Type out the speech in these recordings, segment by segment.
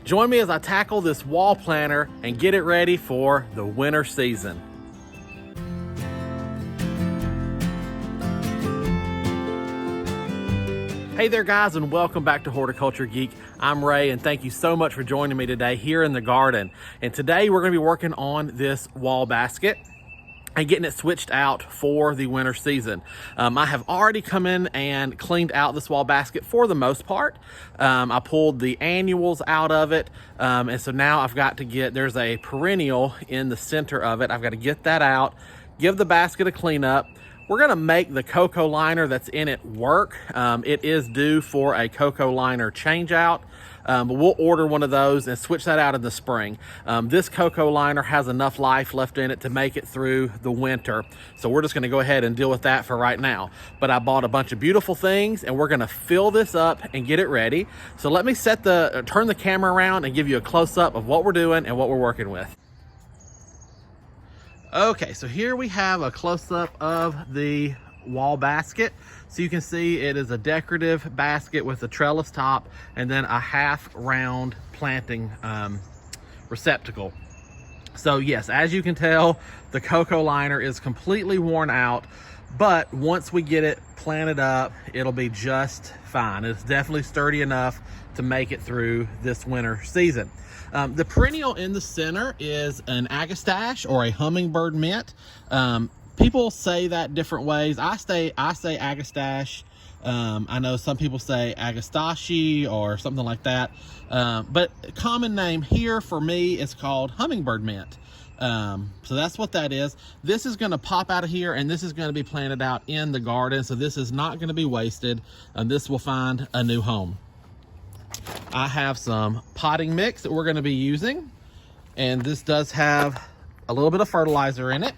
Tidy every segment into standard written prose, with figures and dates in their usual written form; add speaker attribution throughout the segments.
Speaker 1: Join me as I tackle this wall planter and get it ready for the winter season. Hey there guys, and welcome back to Horticulture Geek. I'm Ray, and thank you so much for joining me today here in the garden. And today we're going to be working on this wall basket and getting it switched out for the winter season. I have already come in and cleaned out this wall basket for the most part. I pulled the annuals out of it, and so now I've got to there's a perennial in the center of it. I've got to get that out, give the basket a clean up. We're gonna make the cocoa liner that's in it work. It is due for a cocoa liner change out, but we'll order one of those and switch that out in the spring. This cocoa liner has enough life left in it to make it through the winter. So we're just gonna go ahead and deal with that for right now. But I bought a bunch of beautiful things and we're gonna fill this up and get it ready. So let me turn the camera around and give you a close up of what we're doing and what we're working with. Okay, so here we have a close-up of the wall basket. So you can see it is a decorative basket with a trellis top and then a half round planting receptacle. So yes, as you can tell, the cocoa liner is completely worn out, but once we get it planted up, it'll be just fine. It's definitely sturdy enough to make it through this winter season. The perennial in the center is an agastache or a hummingbird mint. People say that different ways. I say agastache. I know some people say agastache or something like that. But common name here for me is called hummingbird mint. So that's what that is. This is going to pop out of here and this is going to be planted out in the garden. So this is not going to be wasted, and this will find a new home. I have some potting mix that we're going to be using, and this does have a little bit of fertilizer in it.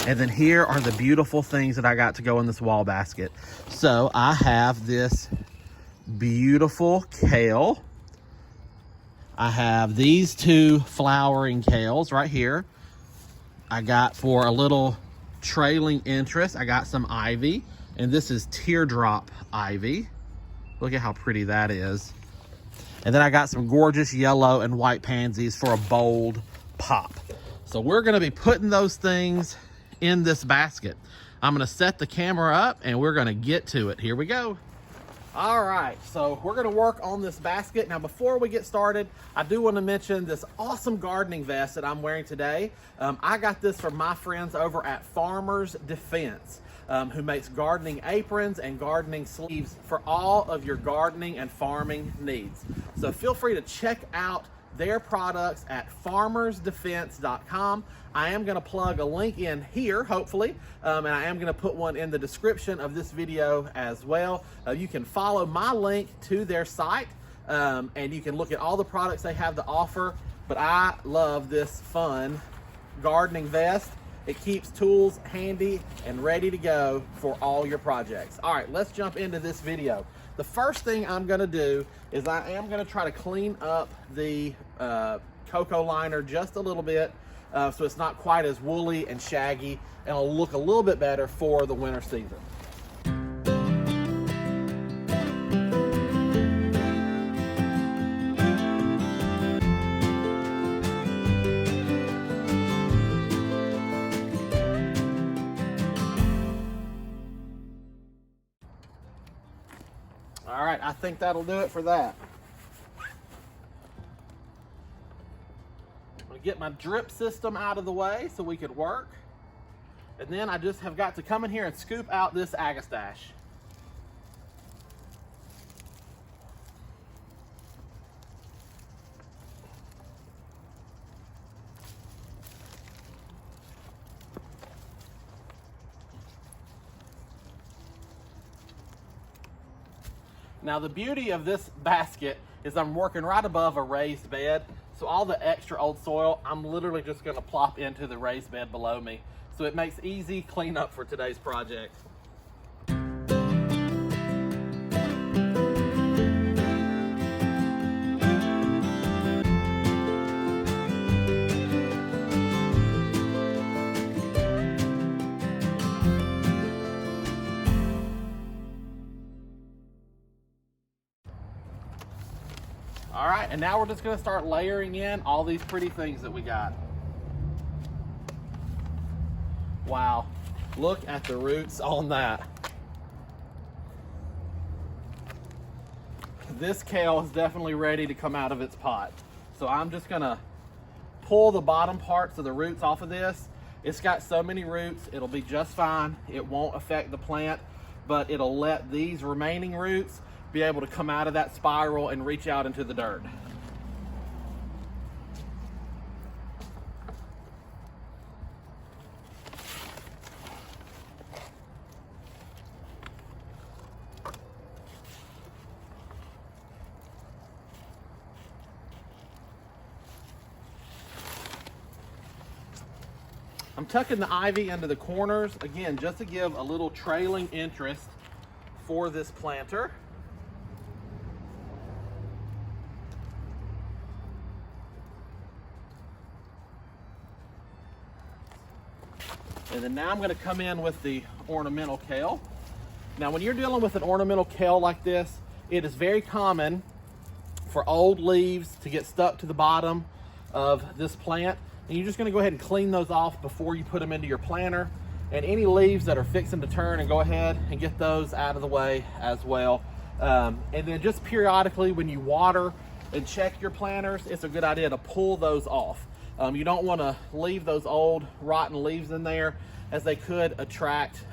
Speaker 1: And then here are the beautiful things that I got to go in this wall basket. So I have this beautiful kale. I have these two flowering kales right here. I got, for a little trailing interest, I got some ivy, and this is teardrop ivy. Look at how pretty that is. And then I got some gorgeous yellow and white pansies for a bold pop. So we're gonna be putting those things in this basket. I'm gonna set the camera up and we're gonna get to it. Here we go. All right, so we're gonna work on this basket. Now, before we get started, I do wanna mention this awesome gardening vest that I'm wearing today. I got this from my friends over at Farmers Defense, who makes gardening aprons and gardening sleeves for all of your gardening and farming needs. So feel free to check out their products at farmersdefense.com. I am gonna plug a link in here, hopefully, and I am gonna put one in the description of this video as well. You can follow my link to their site, and you can look at all the products they have to offer. But I love this fun gardening vest. It keeps tools handy and ready to go for all your projects. All right, let's jump into this video. The first thing I'm gonna do is I am gonna try to clean up the cocoa liner just a little bit, so it's not quite as woolly and shaggy, and it'll look a little bit better for the winter season. All right, I think that'll do it for that. I'm gonna get my drip system out of the way so we could work. And then I just have got to come in here and scoop out this agastache. Now, the beauty of this basket is I'm working right above a raised bed, so all the extra old soil, I'm literally just gonna plop into the raised bed below me. So it makes easy cleanup for today's project. All right, and now we're just gonna start layering in all these pretty things that we got. Wow, look at the roots on that. This kale is definitely ready to come out of its pot. So I'm just gonna pull the bottom parts of the roots off of this. It's got so many roots, it'll be just fine. It won't affect the plant, but it'll let these remaining roots be able to come out of that spiral and reach out into the dirt. I'm tucking the ivy into the corners, again, just to give a little trailing interest for this planter. And then now I'm going to come in with the ornamental kale. Now when you're dealing with an ornamental kale like this, it is very common for old leaves to get stuck to the bottom of this plant. And you're just going to go ahead and clean those off before you put them into your planter. And any leaves that are fixing to turn, and go ahead and get those out of the way as well. And then just periodically when you water and check your planters, it's a good idea to pull those off. You don't want to leave those old rotten leaves in there, as they could attract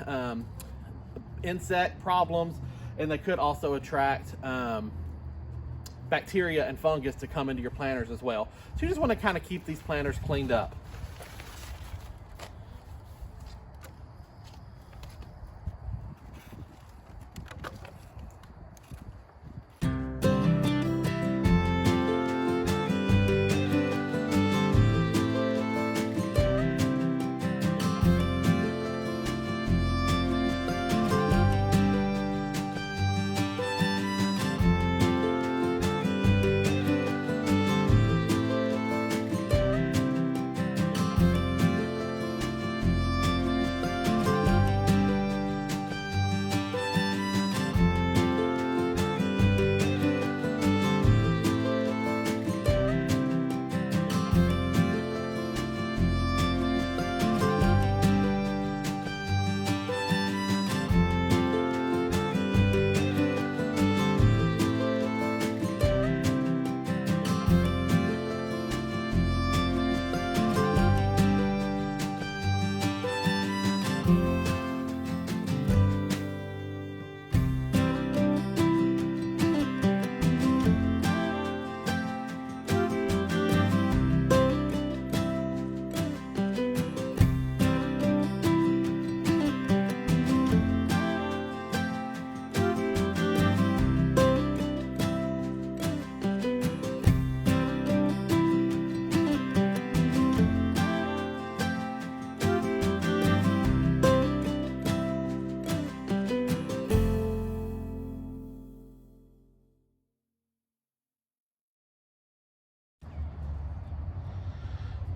Speaker 1: insect problems, and they could also attract bacteria and fungus to come into your planters as well. So you just want to kind of keep these planters cleaned up.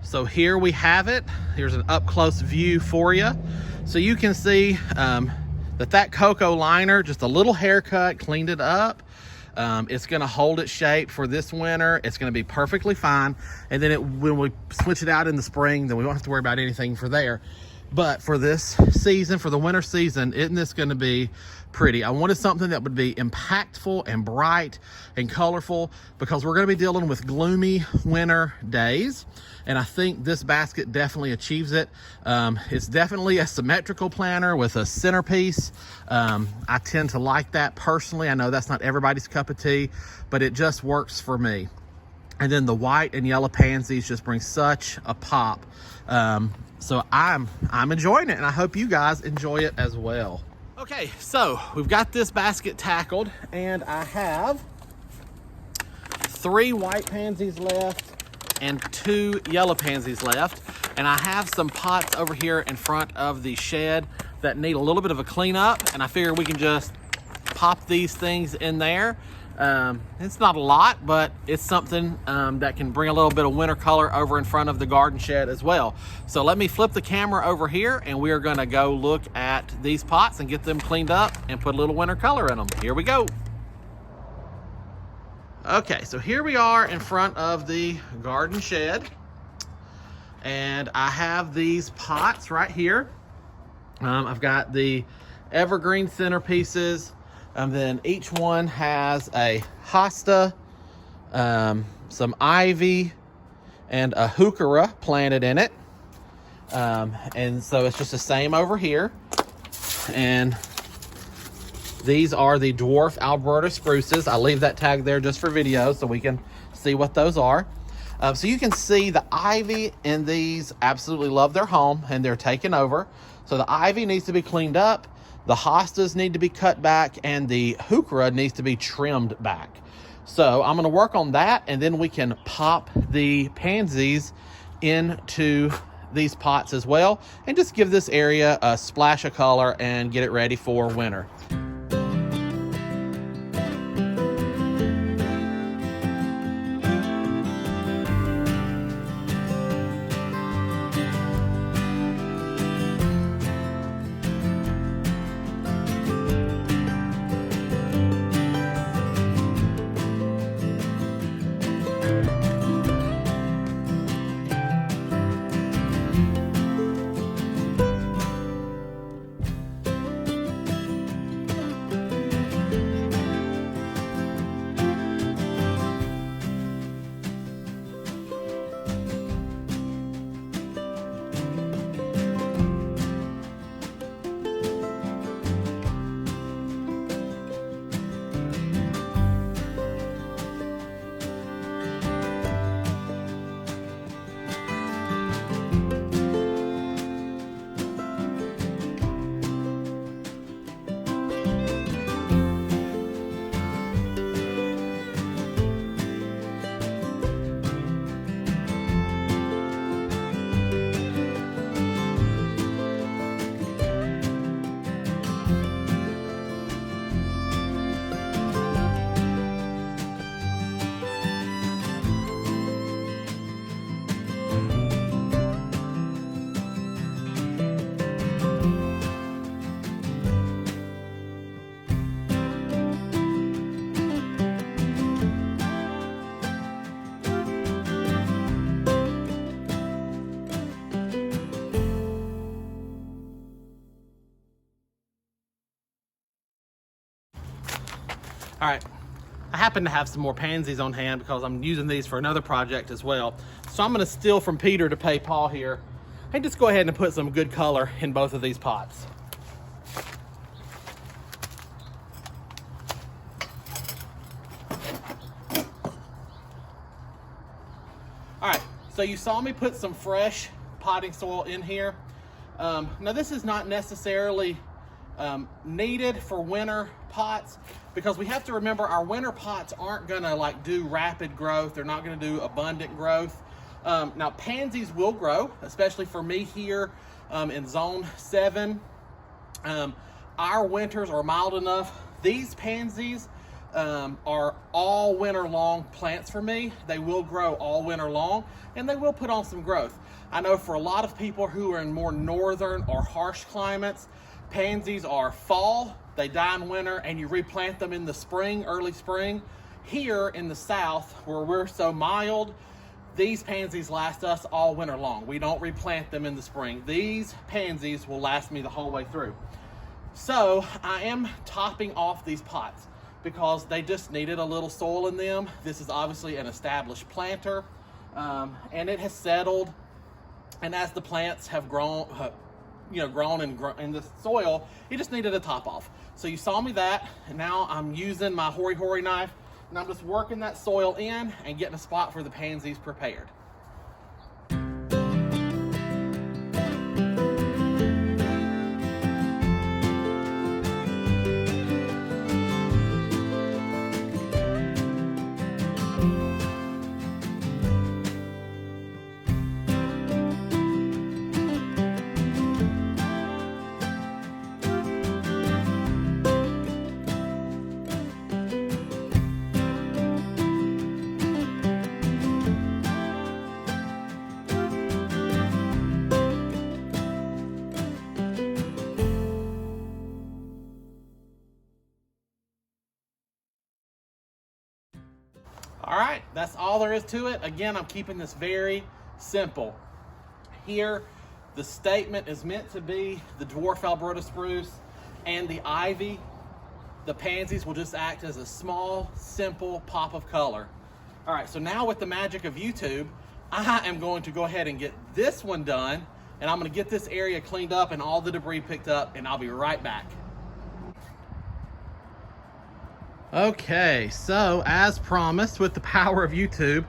Speaker 1: So here we have it. Here's an up close view for you. So you can see that cocoa liner, just a little haircut, cleaned it up. It's gonna hold its shape for this winter. It's gonna be perfectly fine. And then when we switch it out in the spring, then we won't have to worry about anything for there. But for this season, for the winter season, isn't this gonna be pretty? I wanted something that would be impactful and bright and colorful, because we're gonna be dealing with gloomy winter days. And I think this basket definitely achieves it. It's definitely a symmetrical planter with a centerpiece. I tend to like that personally. I know that's not everybody's cup of tea, but it just works for me. And then the white and yellow pansies just bring such a pop. So I'm enjoying it, and I hope you guys enjoy it as well. Okay, so we've got this basket tackled, and I have 3 white pansies left and 2 yellow pansies left. And I have some pots over here in front of the shed that need a little bit of a cleanup, and I figure we can just pop these things in there. It's not a lot, but it's something that can bring a little bit of winter color over in front of the garden shed as well. So let me flip the camera over here, and we are gonna go look at these pots and get them cleaned up and put a little winter color in them. Here we go. Okay, so here we are in front of the garden shed, and I have these pots right here. I've got the evergreen centerpieces, and then each one has a hosta, some ivy, and a heuchera planted in it. And so it's just the same over here. And these are the dwarf Alberta spruces. I'll leave that tag there just for video so we can see what those are. So you can see the ivy in these absolutely love their home, and they're taking over. So the ivy needs to be cleaned up, the hostas need to be cut back, and the heuchera needs to be trimmed back. So I'm gonna work on that, and then we can pop the pansies into these pots as well, and just give this area a splash of color and get it ready for winter. All right, I happen to have some more pansies on hand because I'm using these for another project as well. So I'm gonna steal from Peter to pay Paul here and just go ahead and put some good color in both of these pots. All right, so you saw me put some fresh potting soil in here. Now this is not necessarily needed for winter pots, because we have to remember our winter pots aren't gonna like do rapid growth. They're not gonna do abundant growth. Now pansies will grow, especially for me here in zone 7. Our winters are mild enough. These pansies are all winter long plants for me. They will grow all winter long, and they will put on some growth. I know for a lot of people who are in more northern or harsh climates, pansies are fall, they die in winter, and you replant them in the spring, early spring. Here in the south, where we're so mild, these pansies last us all winter long. We don't replant them in the spring. These pansies will last me the whole way through. So I am topping off these pots because they just needed a little soil in them. This is obviously an established planter, and it has settled. And as the plants have grown, grown in the soil, it just needed a top off. So you saw me that, and now I'm using my Horticulture knife, and I'm just working that soil in and getting a spot for the pansies prepared. All right, that's all there is to it. Again, I'm keeping this very simple. Here, the statement is meant to be the dwarf Alberta spruce and the ivy. The pansies will just act as a small, simple pop of color. All right, so now with the magic of YouTube, I am going to go ahead and get this one done, and I'm gonna get this area cleaned up and all the debris picked up, and I'll be right back. Okay, so as promised, with the power of YouTube,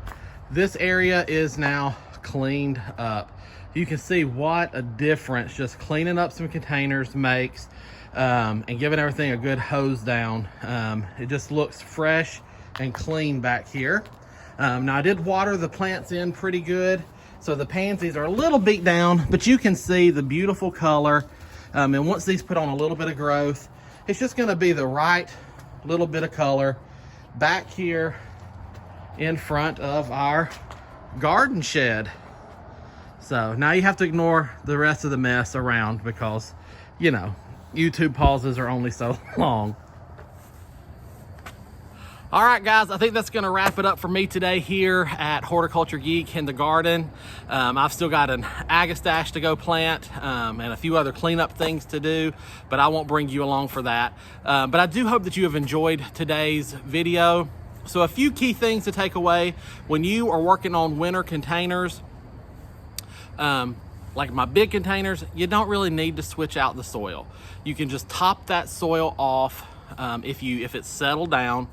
Speaker 1: this area is now cleaned up. You can see what a difference just cleaning up some containers makes, and giving everything a good hose down. It just looks fresh and clean back here. Now I did water the plants in pretty good, so the pansies are a little beat down, but you can see the beautiful color. And once these put on a little bit of growth, it's just gonna be the right little bit of color back here in front of our garden shed. So now you have to ignore the rest of the mess around because, you know, YouTube pauses are only so long. All right, guys, I think that's gonna wrap it up for me today here at Horticulture Geek in the garden. I've still got an agastache to go plant and a few other cleanup things to do, but I won't bring you along for that. But I do hope that you have enjoyed today's video. So a few key things to take away when you are working on winter containers, like my big containers, you don't really need to switch out the soil. You can just top that soil off if it's settled down.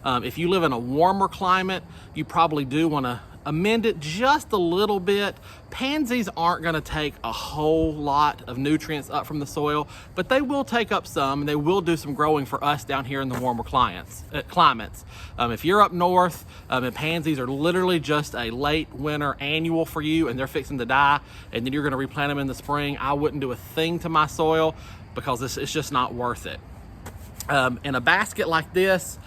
Speaker 1: If you live in a warmer climate, you probably do want to amend it just a little bit. Pansies aren't going to take a whole lot of nutrients up from the soil, but they will take up some, and they will do some growing for us down here in the warmer climates. If you're up north and pansies are literally just a late winter annual for you and they're fixing to die, and then you're going to replant them in the spring, I wouldn't do a thing to my soil because it's just not worth it. In a basket like this,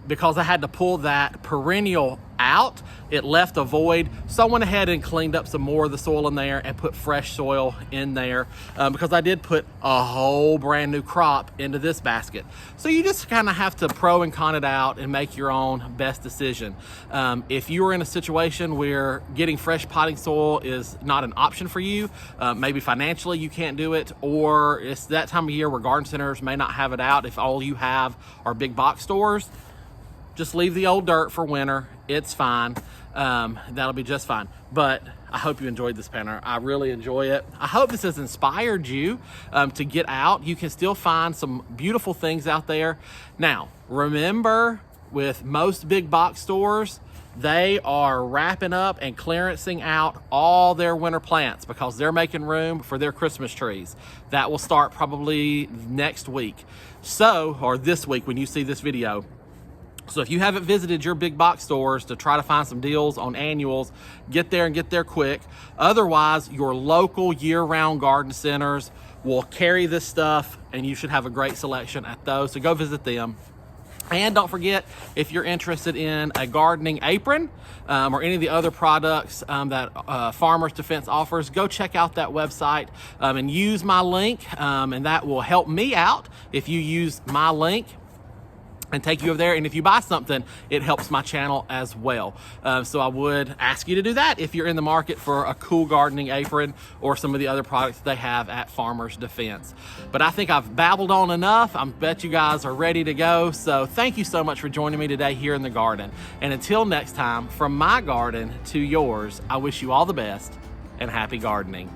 Speaker 1: because I had to pull that perennial out, it left a void, so I went ahead and cleaned up some more of the soil in there and put fresh soil in there, because I did put a whole brand new crop into this basket. So you just kind of have to pro and con it out and make your own best decision. If you are in a situation where getting fresh potting soil is not an option for you, maybe financially you can't do it, or it's that time of year where garden centers may not have it out, if all you have are big box stores, just leave the old dirt for winter. It's fine. That'll be just fine. But I hope you enjoyed this planter. I really enjoy it. I hope this has inspired you to get out. You can still find some beautiful things out there. Now, remember, with most big box stores, they are wrapping up and clearancing out all their winter plants because they're making room for their Christmas trees. That will start probably next week. So, or this week when you see this video. So if you haven't visited your big box stores to try to find some deals on annuals, get there and get there quick. Otherwise, your local year-round garden centers will carry this stuff and you should have a great selection at those. So go visit them. And don't forget, if you're interested in a gardening apron or any of the other products that Farmers Defense offers, go check out that website and use my link, and that will help me out if you use my link and take you over there. And if you buy something, it helps my channel as well. So I would ask you to do that if you're in the market for a cool gardening apron or some of the other products they have at Farmers Defense. But I think I've babbled on enough. I bet you guys are ready to go. So thank you so much for joining me today here in the garden. And until next time, from my garden to yours, I wish you all the best and happy gardening.